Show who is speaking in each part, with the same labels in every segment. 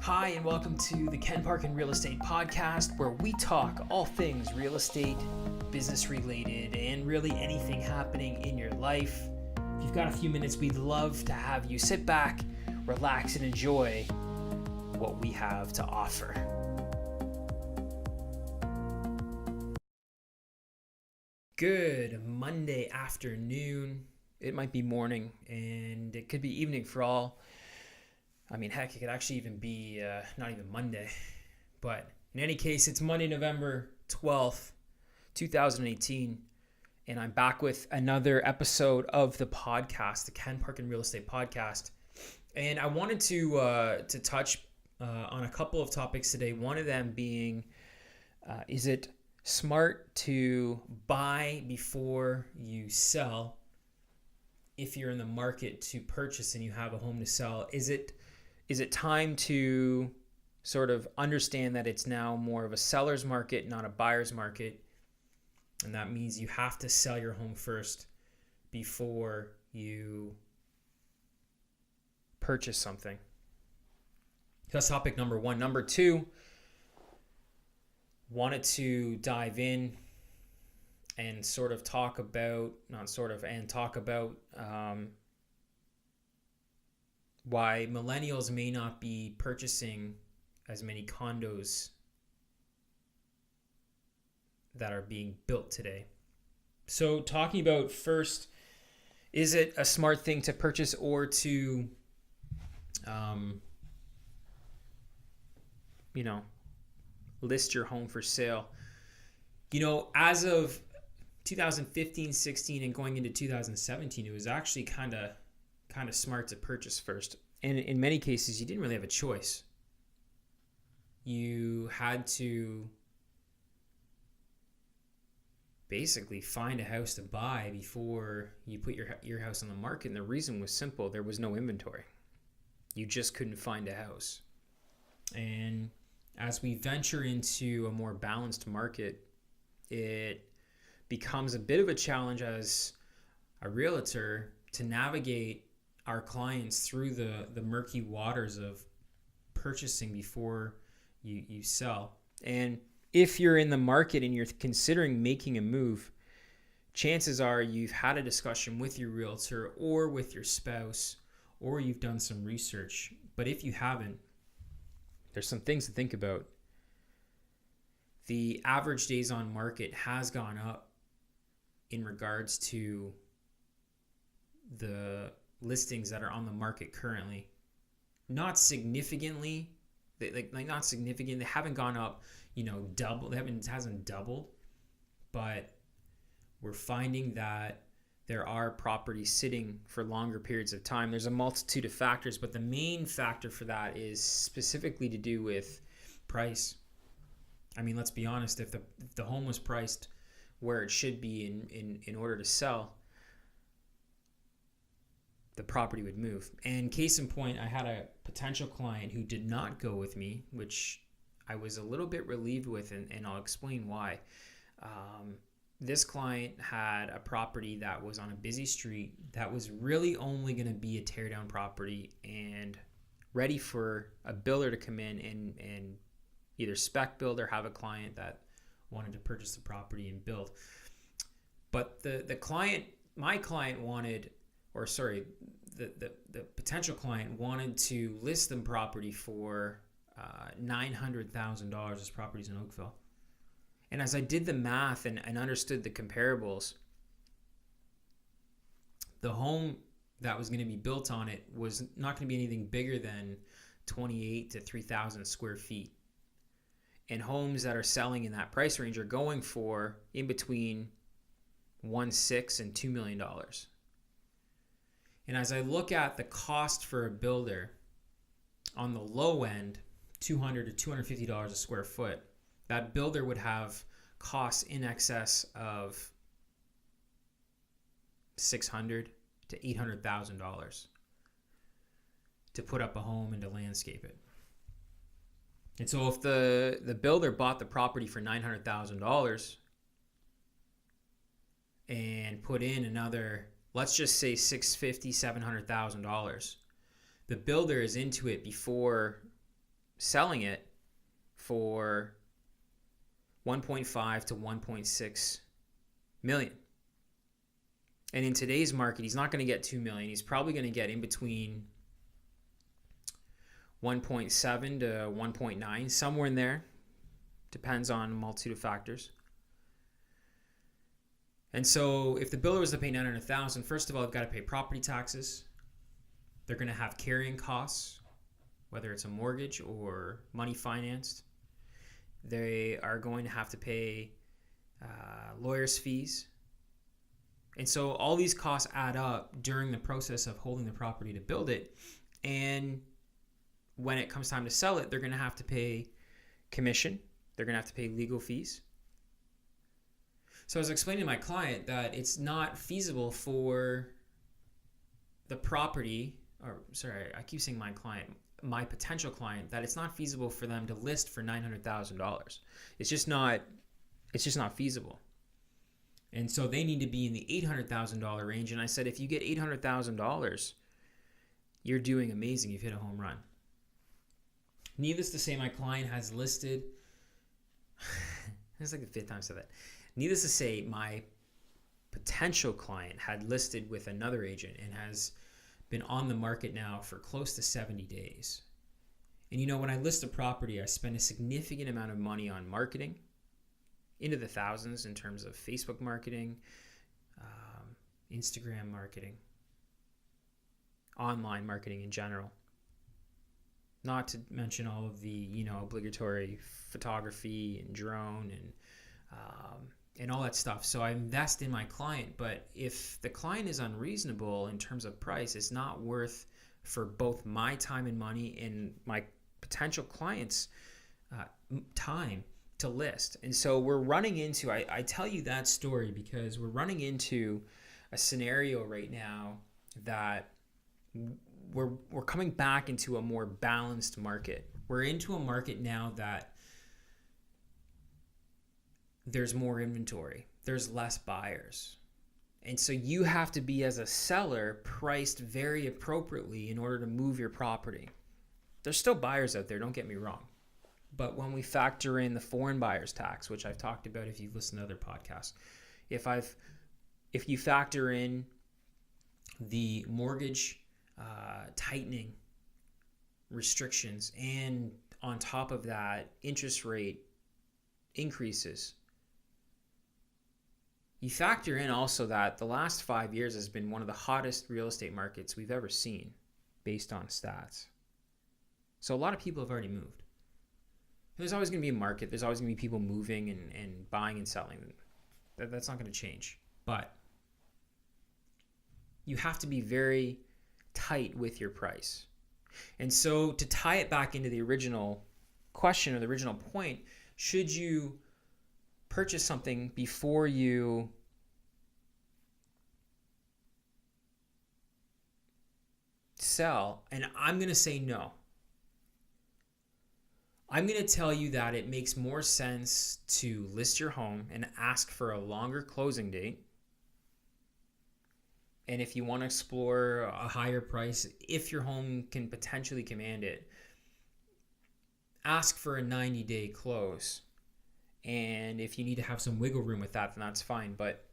Speaker 1: Hi, and welcome to the Parkin Real Estate Podcast, where we talk all things real estate, business related, and really anything happening in your life. If you've got a few minutes, we'd love to have you sit back, relax, and enjoy what we have to offer. Good Monday afternoon. It might be morning, and it could be evening for all. I mean, heck, it could actually even be not even Monday. But in any case, it's Monday, November 12th, 2018. And I'm back with another episode of the podcast, the Parkin Real Estate Podcast. And I wanted to touch on a couple of topics today. One of them being, is it smart to buy before you sell if you're in the market to purchase and you have a home to sell? Is it time to sort of understand that it's now more of a seller's market, not a buyer's market? And that means you have to sell your home first before you purchase something. That's topic number one. Number two, wanted to dive in and talk about why millennials may not be purchasing as many condos that are being built today. So talking about first, is it a smart thing to purchase or to, list your home for sale? As of 2015, 16, and going into 2017, it was actually kind of smart to purchase first. And in many cases, you didn't really have a choice. You had to basically find a house to buy before you put your house on the market. And the reason was simple. There was no inventory. You just couldn't find a house. And as we venture into a more balanced market, it becomes a bit of a challenge as a realtor to navigate our clients through the murky waters of purchasing before you sell. And if you're in the market and you're considering making a move, chances are you've had a discussion with your realtor or with your spouse, or you've done some research. But if you haven't, there's some things to think about. The average days on market has gone up in regards to the listings that are on the market currently. Not significantly. Not significant. They haven't gone up, double. It hasn't doubled. But we're finding that there are properties sitting for longer periods of time. There's a multitude of factors, but the main factor for that is specifically to do with price. I mean, let's be honest. If the home was priced where it should be in order to sell, the property would move. And case in point, I had a potential client who did not go with me, which I was a little bit relieved with, and I'll explain why. This client had a property that was on a busy street that was really only going to be a teardown property and ready for a builder to come in and either spec build or have a client that wanted to purchase the property and build. But the potential client wanted to list the property for $900,000. This property's in Oakville. And as I did the math and understood the comparables, the home that was going to be built on it was not going to be anything bigger than 28 to 3,000 square feet. And homes that are selling in that price range are going for in between $1.6 and $2 million. And as I look at the cost for a builder on the low end, $200 to $250 a square foot, that builder would have costs in excess of $600,000 to $800,000 to put up a home and to landscape it. And so if the builder bought the property for $900,000 and put in another, let's just say $650,000, $700,000, the builder is into it before selling it for 1.5 to 1.6 million. And in today's market, he's not going to get 2 million. He's probably going to get in between 1.7 to 1.9, somewhere in there. Depends on a multitude of factors. And so if the builder was to pay $900,000, first of all, they've got to pay property taxes. They're going to have carrying costs, whether it's a mortgage or money financed. They are going to have to pay lawyers' fees. And so all these costs add up during the process of holding the property to build it. And when it comes time to sell it, they're going to have to pay commission. They're going to have to pay legal fees. So I was explaining to my client that it's not feasible for the property, or sorry, I keep saying my client, my potential client, that it's not feasible for them to list for $900,000. It's just not feasible. And so they need to be in the $800,000 range. And I said, if you get $800,000, you're doing amazing. You've hit a home run. Needless to say, my client has listed, it's like the fifth time I said that. Needless to say, my potential client had listed with another agent and has been on the market now for close to 70 days. And you know, when I list a property, I spend a significant amount of money on marketing, into the thousands in terms of Facebook marketing, Instagram marketing, online marketing in general. Not to mention all of the, obligatory photography and drone and all that stuff. So I invest in my client, but if the client is unreasonable in terms of price, it's not worth for both my time and money and my potential clients' time to list. And so we're running into, I tell you that story because we're running into a scenario right now that we're coming back into a more balanced market. We're into a market now that there's more inventory, there's less buyers. And so you have to be, as a seller, priced very appropriately in order to move your property. There's still buyers out there, don't get me wrong. But when we factor in the foreign buyers tax, which I've talked about if you've listened to other podcasts, if you factor in the mortgage tightening restrictions, and on top of that, interest rate increases, you factor in also that the last 5 years has been one of the hottest real estate markets we've ever seen based on stats. So a lot of people have already moved. There's always going to be a market. There's always going to be people moving and buying and selling. That's not going to change. But you have to be very tight with your price. And so to tie it back into the original question or the original point, should you purchase something before you sell? And I'm going to say no. I'm going to tell you that it makes more sense to list your home and ask for a longer closing date. And if you want to explore a higher price, if your home can potentially command it, ask for a 90-day close. And if you need to have some wiggle room with that, then that's fine. But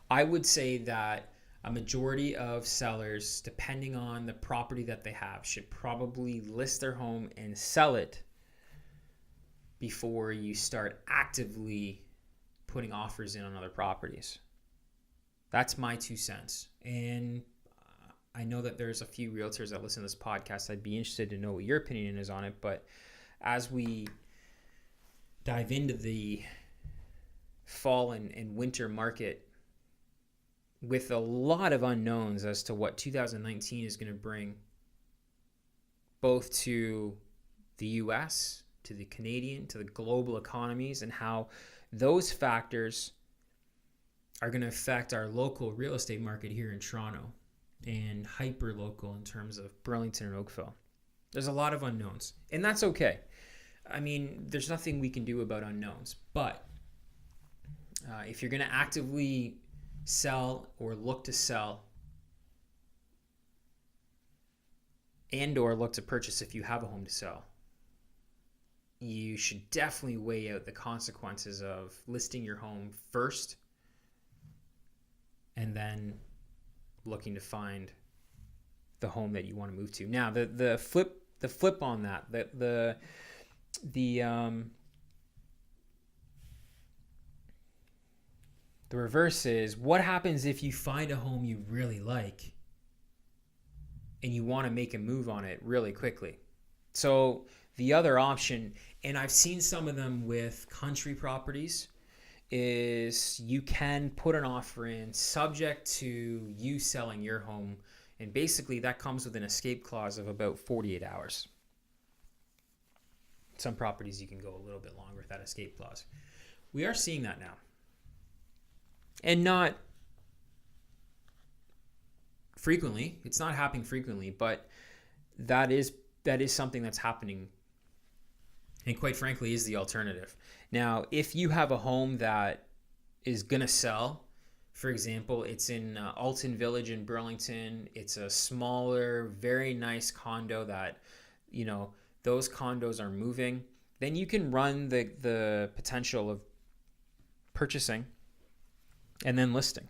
Speaker 1: I would say that a majority of sellers, depending on the property that they have, should probably list their home and sell it before you start actively putting offers in on other properties. That's my 2 cents. And I know that there's a few realtors that listen to this podcast. I'd be interested to know what your opinion is on it. But as we dive into the fall and winter market with a lot of unknowns as to what 2019 is going to bring, both to the US, to the Canadian, to the global economies, and how those factors are going to affect our local real estate market here in Toronto and hyper local in terms of Burlington and Oakville. There's a lot of unknowns, and that's okay. I mean, there's nothing we can do about unknowns, but if you're going to actively sell or look to sell, and or look to purchase if you have a home to sell, you should definitely weigh out the consequences of listing your home first and then looking to find the home that you want to move to. Now, the flip on that, the reverse is, what happens if you find a home you really like and you want to make a move on it really quickly? So the other option, and I've seen some of them with country properties, is you can put an offer in subject to you selling your home. And basically that comes with an escape clause of about 48 hours. Some properties you can go a little bit longer with that escape clause. We are seeing that now. And not frequently. It's not happening frequently, but that is something that's happening, and quite frankly is the alternative. Now, if you have a home that is going to sell, for example, it's in Alton Village in Burlington, it's a smaller, very nice condo that, those condos are moving, then you can run the potential of purchasing and then listing.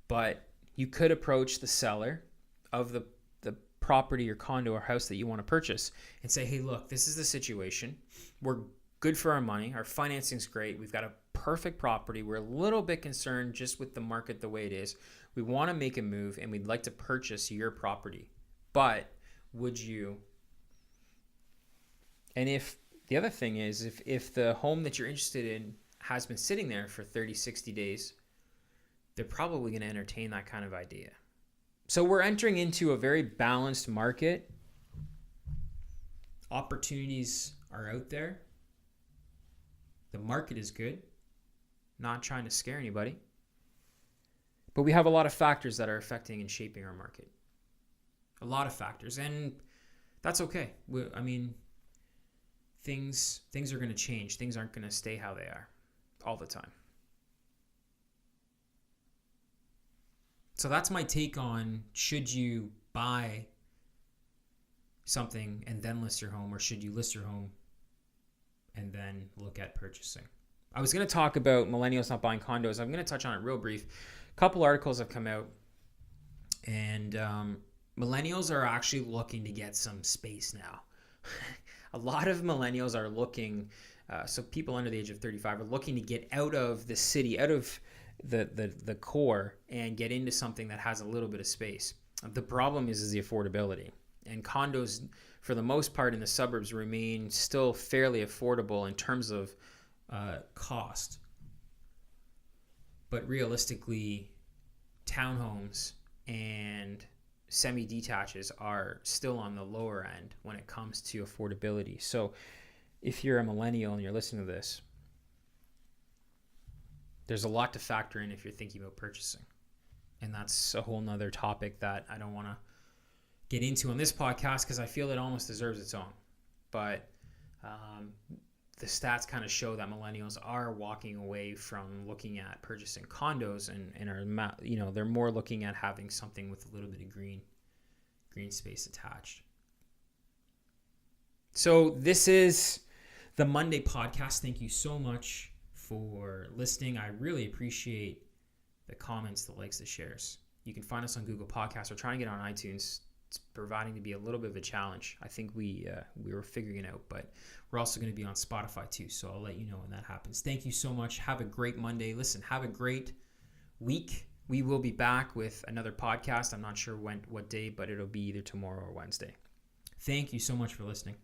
Speaker 1: But you could approach the seller of the property or condo or house that you want to purchase and say, hey, look, this is the situation. We're good for our money. Our financing's great. We've got a perfect property. We're a little bit concerned just with the market the way it is. We want to make a move and we'd like to purchase your property. But would you? And if the other thing is, if the home that you're interested in has been sitting there for 30, 60 days, they're probably going to entertain that kind of idea. So we're entering into a very balanced market. Opportunities are out there. The market is good. Not trying to scare anybody. But we have a lot of factors that are affecting and shaping our market. A lot of factors. And that's okay. Things are going to change. Things aren't going to stay how they are all the time. So that's my take on, should you buy something and then list your home, or should you list your home and then look at purchasing? I was going to talk about millennials not buying condos. I'm going to touch on it real brief. A couple articles have come out, and millennials are actually looking to get some space now. A lot of millennials are looking, so people under the age of 35 are looking to get out of the city, out of the core, and get into something that has a little bit of space. The problem is the affordability, and condos for the most part in the suburbs remain still fairly affordable in terms of cost, but realistically townhomes and semi-detaches are still on the lower end when it comes to affordability. So if you're a millennial and you're listening to this, there's a lot to factor in if you're thinking about purchasing. And that's a whole nother topic that I don't want to get into on this podcast because I feel it almost deserves its own. But the stats kind of show that millennials are walking away from looking at purchasing condos and are, they're more looking at having something with a little bit of green space attached. So this is the Monday podcast. Thank you so much for listening. I really appreciate the comments, the likes, the shares. You can find us on Google Podcasts. We're trying to get on iTunes. It's proving to be a little bit of a challenge. I think we were figuring it out, but we're also going to be on Spotify too. So I'll let you know when that happens. Thank you so much. Have a great Monday. Listen, have a great week. We will be back with another podcast. I'm not sure what day, but it'll be either tomorrow or Wednesday. Thank you so much for listening.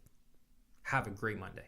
Speaker 1: Have a great Monday.